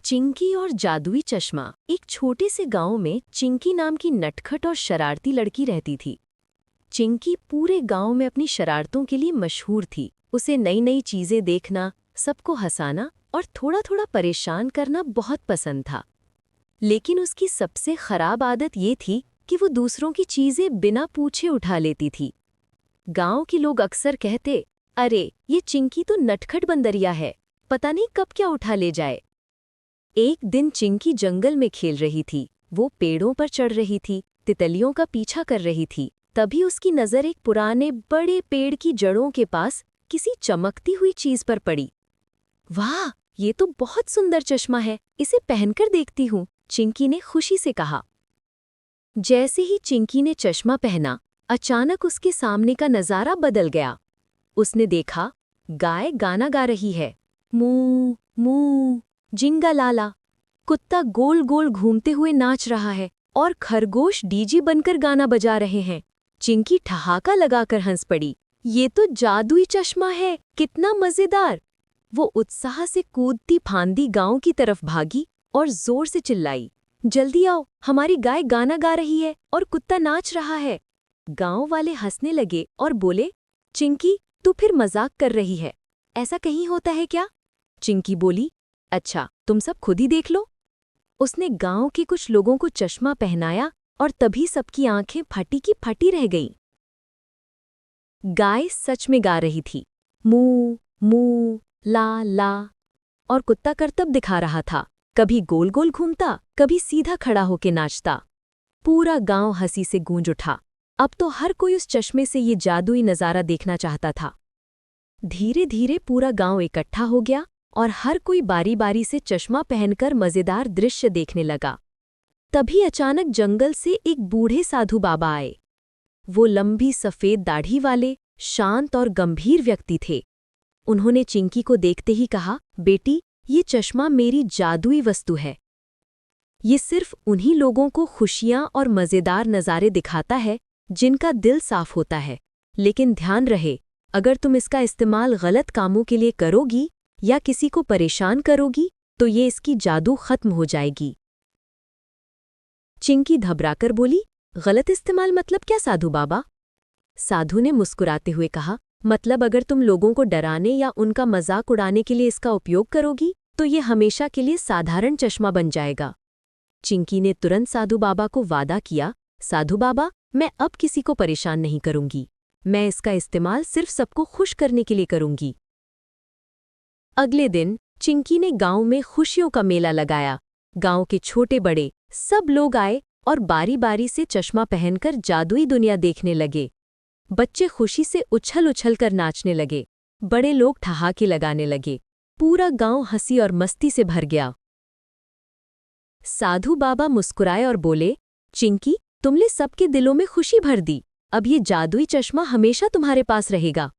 चिंकी और जादुई चश्मा। एक छोटे से गांव में चिंकी नाम की नटखट और शरारती लड़की रहती थी। चिंकी पूरे गांव में अपनी शरारतों के लिए मशहूर थी। उसे नई नई चीजें देखना, सबको हंसाना और थोड़ा थोड़ा परेशान करना बहुत पसंद था। लेकिन उसकी सबसे खराब आदत ये थी कि वो दूसरों की चीजें बिना पूछे उठा लेती थी। गांव के लोग अक्सर कहते, अरे ये चिंकी तो नटखट बंदरिया है, पता नहीं कब क्या उठा ले जाए। एक दिन चिंकी जंगल में खेल रही थी। वो पेड़ों पर चढ़ रही थी, तितलियों का पीछा कर रही थी। तभी उसकी नज़र एक पुराने बड़े पेड़ की जड़ों के पास किसी चमकती हुई चीज पर पड़ी। वाह, ये तो बहुत सुंदर चश्मा है, इसे पहनकर देखती हूँ, चिंकी ने खुशी से कहा। जैसे ही चिंकी ने चश्मा पहना, अचानक उसके सामने का नज़ारा बदल गया। उसने देखा, गाय गाना गा रही है, मूं मूं जिंगा लाला। कुत्ता गोल गोल घूमते हुए नाच रहा है और खरगोश डीजे बनकर गाना बजा रहे हैं। चिंकी ठहाका लगाकर हंस पड़ी। ये तो जादुई चश्मा है, कितना मजेदार। वो उत्साह से कूदती फांदी गांव की तरफ भागी और जोर से चिल्लाई, जल्दी आओ, हमारी गाय गाना गा रही है और कुत्ता नाच रहा है। गांव वाले हंसने लगे और बोले, चिंकी, तू फिर मजाक कर रही है, ऐसा कहीं होता है क्या? चिंकी बोली, अच्छा, तुम सब खुद ही देख लो। उसने गांव के कुछ लोगों को चश्मा पहनाया और तभी सबकी आंखें फटी की फटी रह गईं। गाय सच में गा रही थी, मूं मूं ला ला, और कुत्ता करतब दिखा रहा था, कभी गोल गोल घूमता, कभी सीधा खड़ा होके नाचता। पूरा गांव हंसी से गूंज उठा। अब तो हर कोई उस चश्मे से ये जादुई नज़ारा देखना चाहता था। धीरे धीरे पूरा गांव इकट्ठा हो गया और हर कोई बारी बारी से चश्मा पहनकर मजेदार दृश्य देखने लगा। तभी अचानक जंगल से एक बूढ़े साधु बाबा आए। वो लंबी सफेद दाढ़ी वाले, शांत और गंभीर व्यक्ति थे। उन्होंने चिंकी को देखते ही कहा, बेटी, ये चश्मा मेरी जादुई वस्तु है। ये सिर्फ उन्हीं लोगों को खुशियां और मजेदार नज़ारे दिखाता है जिनका दिल साफ होता है। लेकिन ध्यान रहे, अगर तुम इसका इस्तेमाल गलत कामों के लिए करोगी या किसी को परेशान करोगी तो ये इसकी जादू खत्म हो जाएगी। चिंकी घबराकर बोली, गलत इस्तेमाल मतलब क्या साधु बाबा? साधु ने मुस्कुराते हुए कहा, मतलब अगर तुम लोगों को डराने या उनका मजाक उड़ाने के लिए इसका उपयोग करोगी तो ये हमेशा के लिए साधारण चश्मा बन जाएगा। चिंकी ने तुरंत साधु बाबा को वादा किया, साधु बाबा, मैं अब किसी को परेशान नहीं करूंगी। मैं इसका इस्तेमाल सिर्फ सबको खुश करने के लिए करूंगी। अगले दिन चिंकी ने गांव में खुशियों का मेला लगाया। गांव के छोटे बड़े सब लोग आए और बारी बारी से चश्मा पहनकर जादुई दुनिया देखने लगे। बच्चे खुशी से उछल उछल कर नाचने लगे, बड़े लोग ठहाके लगाने लगे। पूरा गांव हंसी और मस्ती से भर गया। साधु बाबा मुस्कुराए और बोले, चिंकी, तुमने सबके दिलों में खुशी भर दी। अब ये जादुई चश्मा हमेशा तुम्हारे पास रहेगा।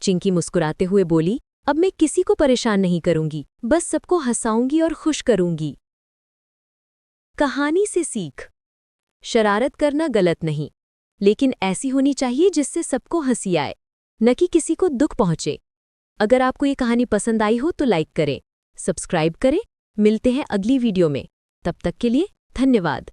चिंकी मुस्कुराते हुए बोली, अब मैं किसी को परेशान नहीं करूंगी, बस सबको हंसाऊंगी और खुश करूंगी। कहानी से सीख, शरारत करना गलत नहीं, लेकिन ऐसी होनी चाहिए जिससे सबको हंसी आए, न कि किसी को दुख पहुंचे। अगर आपको ये कहानी पसंद आई हो तो लाइक करें, सब्सक्राइब करें। मिलते हैं अगली वीडियो में, तब तक के लिए धन्यवाद।